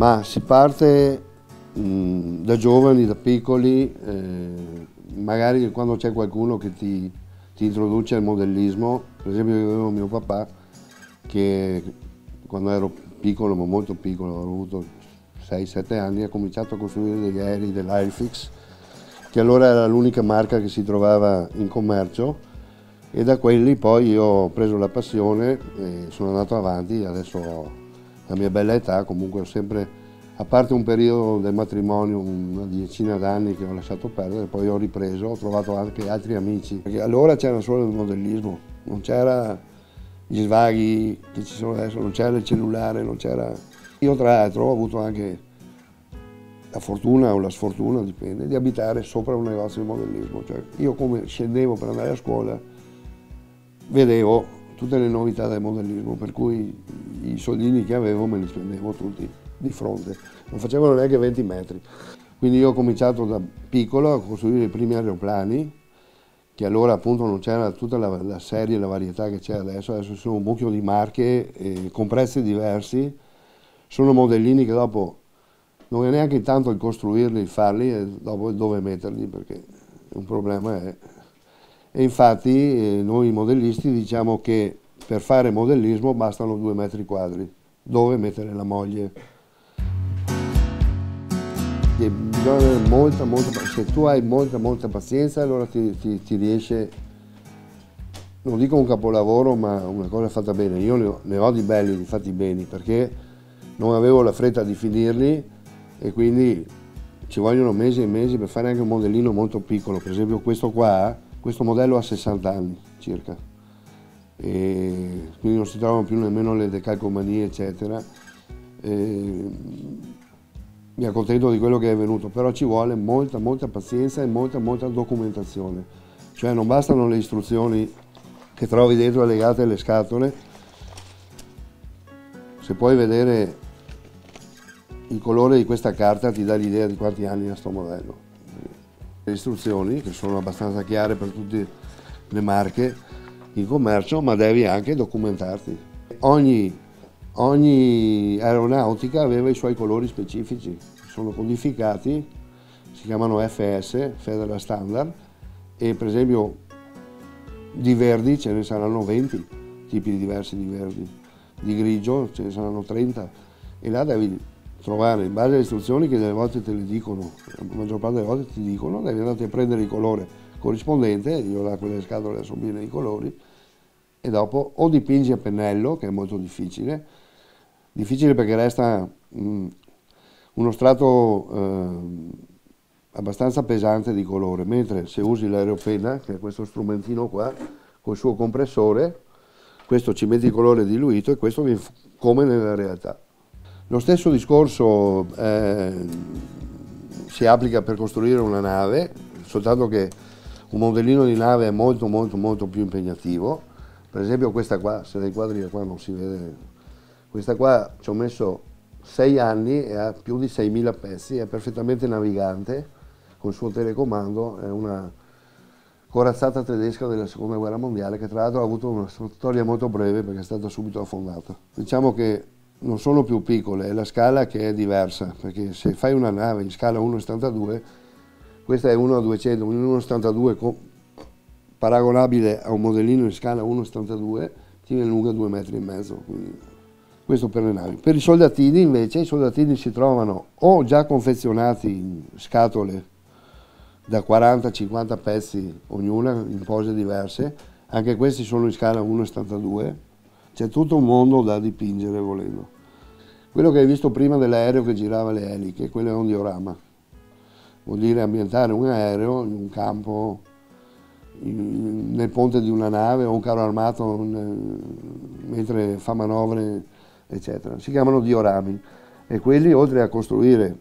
Ma si parte da giovani, da piccoli, magari quando c'è qualcuno che ti introduce al modellismo. Per esempio io avevo mio papà che quando ero piccolo, ma molto piccolo, avevo avuto 6-7 anni, ha cominciato a costruire degli aerei dell'Airfix, che allora era l'unica marca che si trovava in commercio, e da quelli poi io ho preso la passione e sono andato avanti. Adesso ho la mia bella età, comunque ho sempre, a parte un periodo del matrimonio, una decina d'anni che ho lasciato perdere, poi ho ripreso, ho trovato anche altri amici, perché allora c'era solo il modellismo, non c'era gli svaghi che ci sono adesso, non c'era il cellulare, non c'era... Io tra l'altro ho avuto anche la fortuna o la sfortuna, dipende, di abitare sopra un negozio di modellismo. Cioè, io come scendevo per andare a scuola vedevo tutte le novità del modellismo, per cui i soldini che avevo me li spendevo tutti di fronte, non facevano neanche 20 metri. Quindi io ho cominciato da piccolo a costruire i primi aeroplani, che allora appunto non c'era tutta la serie, la varietà che c'è adesso ci sono un mucchio di marche con prezzi diversi, sono modellini che dopo non è neanche tanto il costruirli, il farli, e dopo dove metterli, perché un problema è... E infatti noi modellisti diciamo che per fare modellismo bastano 2 metri quadri, dove mettere la moglie. E bisogna avere molta, se tu hai molta pazienza, allora ti riesce, non dico un capolavoro, ma una cosa fatta bene. Io ne ho di belli, di fatti bene, perché non avevo la fretta di finirli, e quindi ci vogliono mesi e mesi per fare anche un modellino molto piccolo. Per esempio questo qua, questo modello ha 60 anni circa, e quindi non si trovano più nemmeno le decalcomanie eccetera. Mi accontento di quello che è venuto, però ci vuole molta pazienza e molta documentazione. Cioè non bastano le istruzioni che trovi dentro legate alle scatole. Se puoi vedere il colore di questa carta ti dà l'idea di quanti anni ha sto modello. Le istruzioni, che sono abbastanza chiare per tutte le marche in commercio, ma devi anche documentarti. Ogni aeronautica aveva i suoi colori specifici, sono codificati, si chiamano FS, Federal Standard, e per esempio di verdi ce ne saranno 20 tipi diversi di verdi, di grigio ce ne saranno 30, e là devi trovare, in base alle istruzioni che delle volte te le dicono, la maggior parte delle volte ti dicono, devi andare a prendere il colore corrispondente. Io là quelle scatole adesso bene i colori, e dopo o dipingi a pennello, che è molto difficile perché resta uno strato abbastanza pesante di colore, mentre se usi l'aeropenna, che è questo strumentino qua, col suo compressore, questo ci metti il colore diluito e questo viene come nella realtà. Lo stesso discorso si applica per costruire una nave, soltanto che un modellino di nave è molto più impegnativo. Per esempio questa qua, se dai quadri da qua non si vede, questa qua ci ho messo 6 anni e ha più di 6.000 pezzi, è perfettamente navigante, col suo telecomando, è una corazzata tedesca della seconda guerra mondiale, che tra l'altro ha avuto una storia molto breve perché è stata subito affondata. Diciamo che non sono più piccole, è la scala che è diversa, perché se fai una nave in scala 1,72, questa è 1:200, un 1,72 paragonabile a un modellino in scala 1,72, ti viene lunga 2,5 metri. Quindi questo per le navi. Per i soldatini invece, i soldatini si trovano o già confezionati in scatole da 40-50 pezzi ognuna, in pose diverse, anche questi sono in scala 1,72, c'è tutto un mondo da dipingere volendo. Quello che hai visto prima dell'aereo che girava le eliche, quello è un diorama. Vuol dire ambientare un aereo in un campo, nel ponte di una nave o un carro armato mentre fa manovre, eccetera. Si chiamano diorami, e quelli, oltre a costruire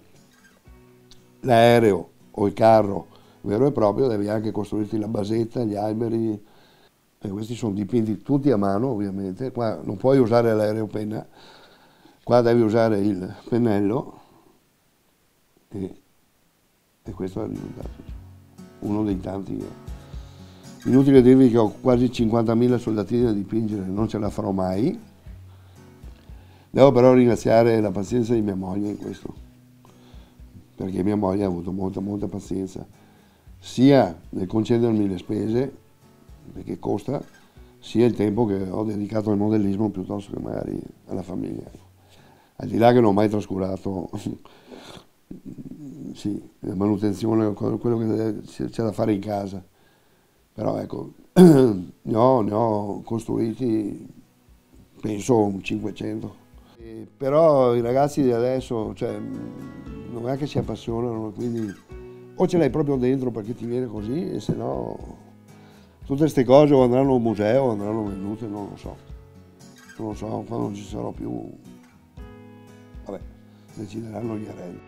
l'aereo o il carro vero e proprio, devi anche costruirti la basetta, gli alberi, e questi sono dipinti tutti a mano ovviamente. Qua non puoi usare l'aeropenna, qua devi usare il pennello, e questo è il risultato, uno dei tanti. Inutile dirvi che ho quasi 50.000 soldatini da dipingere, non ce la farò mai, Devo però ringraziare la pazienza di mia moglie in questo, perché mia moglie ha avuto molta pazienza, sia nel concedermi le spese, perché costa, sia il tempo che ho dedicato al modellismo piuttosto che magari alla famiglia. Al di là che non ho mai trascurato sì, la manutenzione, quello che c'è da fare in casa, però ecco, ne ho costruiti penso un 500. Però i ragazzi di adesso, cioè, non è che si appassionano, quindi o ce l'hai proprio dentro perché ti viene così, e se no tutte queste cose o andranno a un museo o andranno vendute, non lo so. Non lo so, quando non ci sarò più, vabbè, decideranno gli eredi.